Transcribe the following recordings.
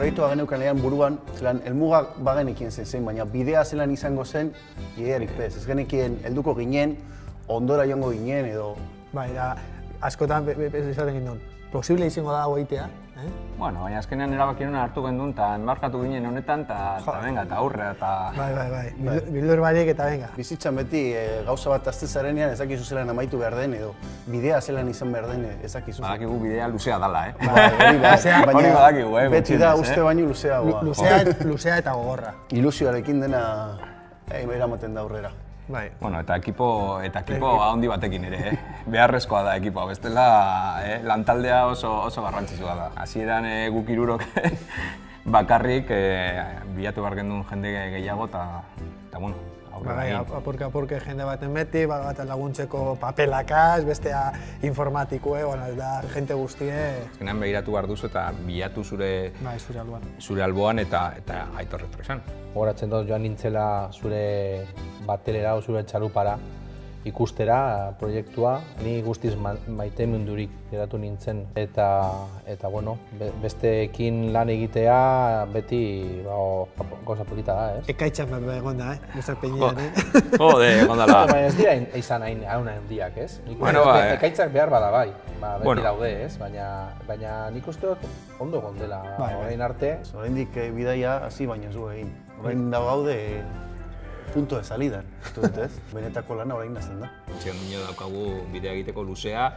Proiektua geneukanean buruan, zelan, helmuga bagenekien zen, baina bidea zelan izango zen, idearik bez. Ez genekien helduko ginen, ondora joango ginen edo... Bai, da, askotan esaten ginen, posible izango da hau egitea. Bueno, baina azkenean erabaki nuen hartu gendun, eta enmarkatu ginen honetan, eta venga, eta aurre, eta... Bai, bildur barik eta venga. Bizitzan beti gauza bat azte zarenean ezakizu zelan amaitu behar den edo bidea zelan izan behar den ezakizu. Badakigu bidea luzea dala, Hori badakigu, beti da uste baino luzeagoa. Luzea eta gogorra. Ilusioarekin dena eramaten da aurrera. Bueno, eta ekipo handi batekin ere, beharrezkoa da ekipoa, bestela lantaldea oso garrantzitsua da. Hasieran guk hirurok bakarrik bilatu behar gendun jende gehiago eta bueno, aurrera egin. Apurke jende baten beti, bat laguntzeko papelakaz, bestea informatikoe, da jente guztie... Azkenean begiratu behar duzu eta bilatu zure alboan eta aitor represan. Horatzen dut joan nintzela zure batelera o zure txalupara ikustera proiektua. Ni guztiz maite mundurik geratu nintzen eta bueno, besteekin lan egitea beti gauza polita da, ez? Ekaitzak egon da, Bezar Peñean, Jode, egon dala. Baina ez dira izan hain handiak, ez? Ekaitzak behar bada bai, beti daude, ez? Baina nik uste dut ondo egon dela orain arte. Oraindik bidaia hasi baino zu egin. Orain dago gaude punto de salidan, ez? Benetako lana orain nazten da. Ondino daukagu bidea egiteko luzea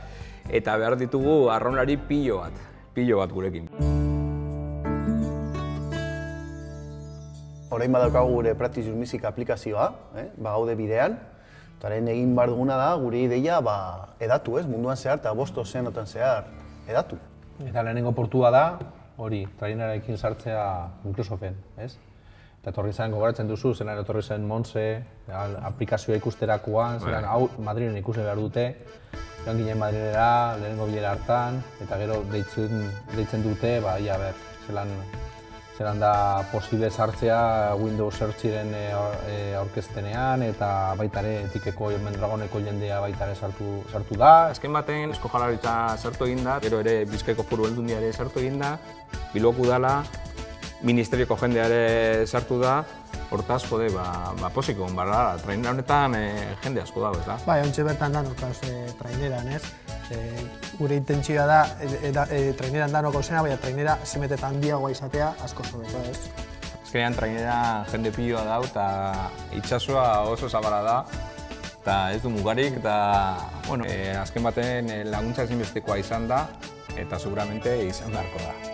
eta behar ditugu arraunlari pilo bat gurekin. Orain badaukagu gure Practice Your Music aplikazioa, gaude bidean. Eta egin behar duguna da gure ideia edatu, ez? Munduan zehar eta bosto ozeanotan zehar edatu. Eta lehenengo portua da, hori, trainerarekin sartzea Microsoften, ez? Eta etorri zen gogoratzen duzu, zelan etorri zen Montse, aplikazioa ikusterakoan, zelan hau Madrilen ikusi behar dute. Joan ginen Madrilera, lehenengo bilera hartan, eta gero deitzen dute, ia ber, zelan da posible sartzea Windows Searchiren aurkeztenean, eta baita ere Etikeko Mendragoneko jendea baita ere sartu da. Azken baten Eusko Jaurlaritza sartu egin da, gero ere Bizkaiko Foru Aldundia ere sartu egin da, Bilboko Udala, Ministerioko jendea ere sartu da, hortaz, jode, posiko, trainera honetan jende asko dago, ez da? Bai, ontsa bertan danok traineran, ez? Gure intentzioa da, traineran danok gauzena, baina trainera zemetetan handiagoa izatea asko zobeto, ez? Azkenean trainera jende piloa dau eta itsasoa oso zabala da, eta ez du mugarik, eta, bueno, azken baten laguntza ezinbestekoa izan da, eta seguramente izan beharko da.